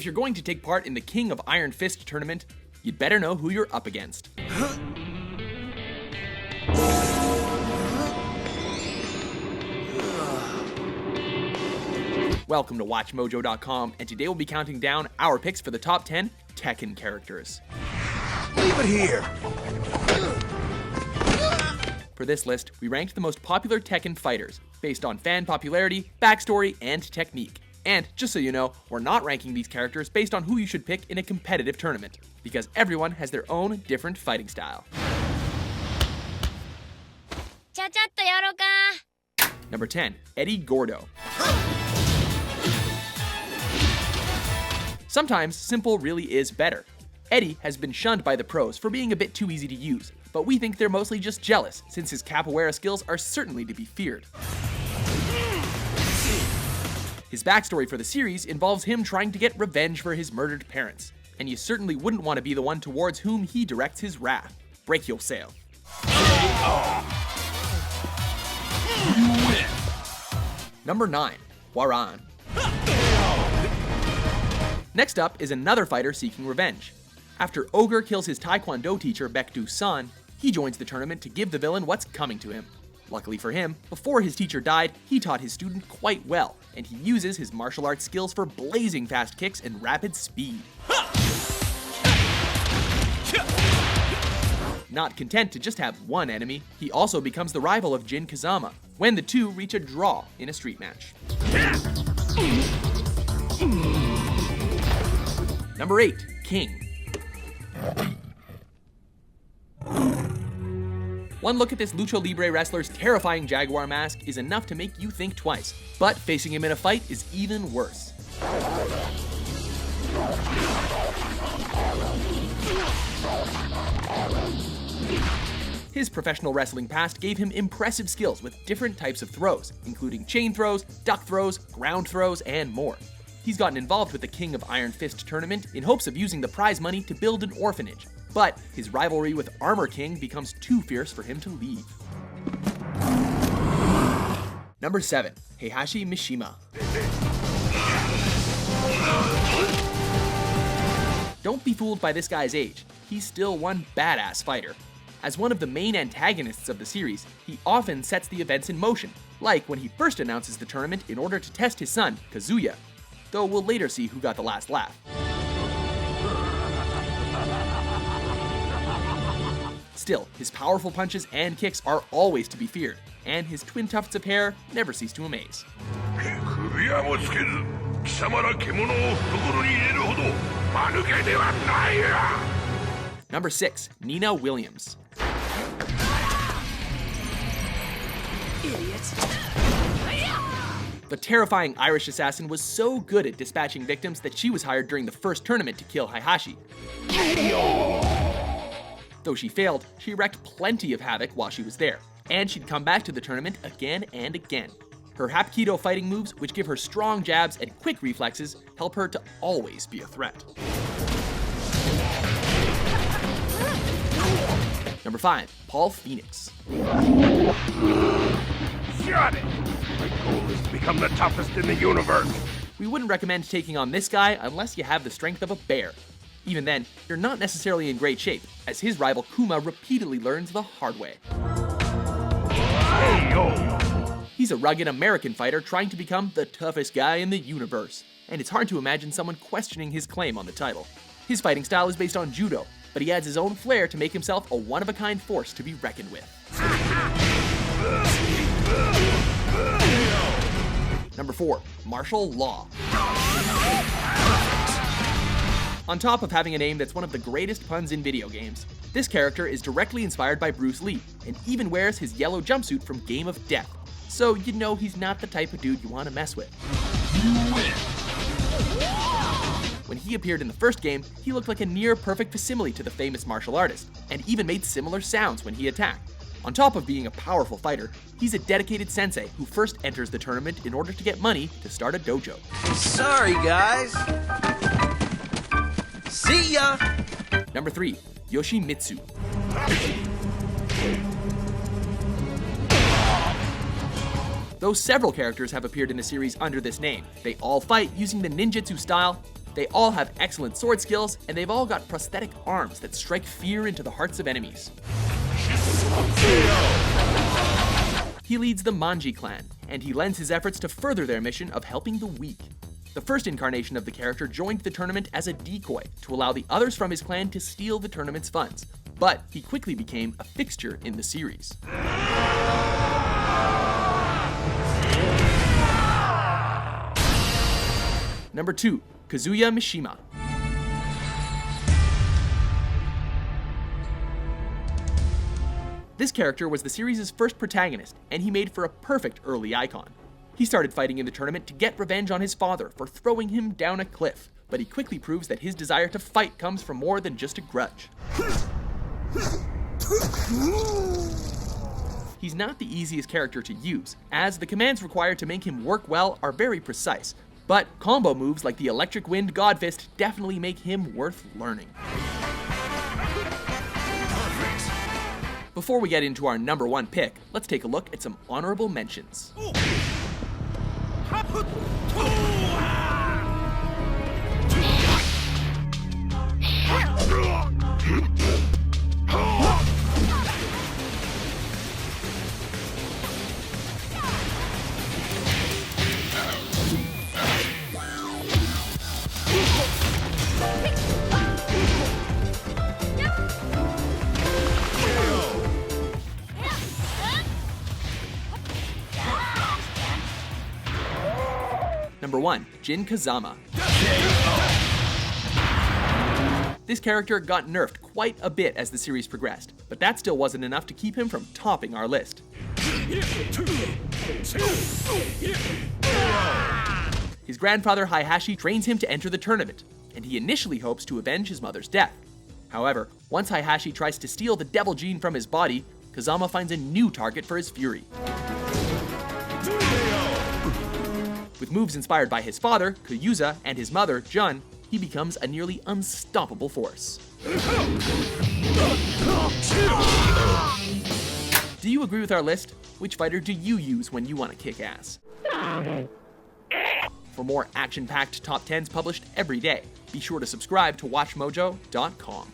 if you're going to take part in the King of Iron Fist tournament, you'd better know who you're up against. Welcome to WatchMojo.com, and today we'll be counting down our picks for the top 10 Tekken characters. Leave it here! For this list, we ranked the most popular Tekken fighters, based on fan popularity, backstory, and technique. And, just so you know, we're not ranking these characters based on who you should pick in a competitive tournament, because everyone has their own different fighting style. Number 10, Eddy Gordo. Sometimes simple really is better. Eddy has been shunned by the pros for being a bit too easy to use, but we think they're mostly just jealous, since his capoeira skills are certainly to be feared. His backstory for the series involves him trying to get revenge for his murdered parents, and you certainly wouldn't want to be the one towards whom he directs his wrath. Break yourself. Number 9, Hwoarang. Next up is another fighter seeking revenge. After Ogre kills his Taekwondo teacher Baekdu's son, he joins the tournament to give the villain what's coming to him. Luckily for him, before his teacher died, he taught his student quite well, and he uses his martial arts skills for blazing fast kicks and rapid speed. Not content to just have one enemy, he also becomes the rival of Jin Kazama, when the two reach a draw in a street match. Number 8, King. One look at this Lucha Libre wrestler's terrifying jaguar mask is enough to make you think twice, but facing him in a fight is even worse. His professional wrestling past gave him impressive skills with different types of throws, including chain throws, duck throws, ground throws, and more. He's gotten involved with the King of Iron Fist tournament in hopes of using the prize money to build an orphanage, but his rivalry with Armor King becomes too fierce for him to leave. Number 7, Heihachi Mishima. Don't be fooled by this guy's age, he's still one badass fighter. As one of the main antagonists of the series, he often sets the events in motion, like when he first announces the tournament in order to test his son, Kazuya, though we'll later see who got the last laugh. Still, his powerful punches and kicks are always to be feared, and his twin tufts of hair never cease to amaze. Number 6, Nina Williams. Idiot. The terrifying Irish assassin was so good at dispatching victims that she was hired during the first tournament to kill Heihachi. Though she failed, she wreaked plenty of havoc while she was there, and she'd come back to the tournament again and again. Her Hapkido fighting moves, which give her strong jabs and quick reflexes, help her to always be a threat. Number 5, Paul Phoenix. Shut it! My goal is to become the toughest in the universe. We wouldn't recommend taking on this guy unless you have the strength of a bear. Even then, you're not necessarily in great shape, as his rival Kuma repeatedly learns the hard way. Hey, yo! He's a rugged American fighter trying to become the toughest guy in the universe, and it's hard to imagine someone questioning his claim on the title. His fighting style is based on judo, but he adds his own flair to make himself a one-of-a-kind force to be reckoned with. Number 4, Marshal Law. On top of having a name that's one of the greatest puns in video games, this character is directly inspired by Bruce Lee, and even wears his yellow jumpsuit from Game of Death, so you know he's not the type of dude you want to mess with. When he appeared in the first game, he looked like a near-perfect facsimile to the famous martial artist, and even made similar sounds when he attacked. On top of being a powerful fighter, he's a dedicated sensei who first enters the tournament in order to get money to start a dojo. Sorry, guys. See ya! Number 3, Yoshimitsu. Though several characters have appeared in the series under this name, they all fight using the ninjutsu style They all have excellent sword skills, and they've all got prosthetic arms that strike fear into the hearts of enemies. He leads the Manji clan, and he lends his efforts to further their mission of helping the weak. The first incarnation of the character joined the tournament as a decoy to allow the others from his clan to steal the tournament's funds, but he quickly became a fixture in the series. Number 2, Kazuya Mishima. This character was the series' first protagonist, and he made for a perfect early icon. He started fighting in the tournament to get revenge on his father for throwing him down a cliff, but he quickly proves that his desire to fight comes from more than just a grudge. He's not the easiest character to use, as the commands required to make him work well are very precise, but combo moves like the Electric Wind Godfist definitely make him worth learning. Before we get into our number 1 pick, let's take a look at some honorable mentions. Number 1, Jin Kazama. This character got nerfed quite a bit as the series progressed, but that still wasn't enough to keep him from topping our list. His grandfather Heihachi trains him to enter the tournament, and he initially hopes to avenge his mother's death. However, once Heihachi tries to steal the devil gene from his body, Kazama finds a new target for his fury. With moves inspired by his father, Kazuya, and his mother, Jun, he becomes a nearly unstoppable force. Do you agree with our list? Which fighter do you use when you want to kick ass? For more action-packed top 10s published every day, be sure to subscribe to WatchMojo.com.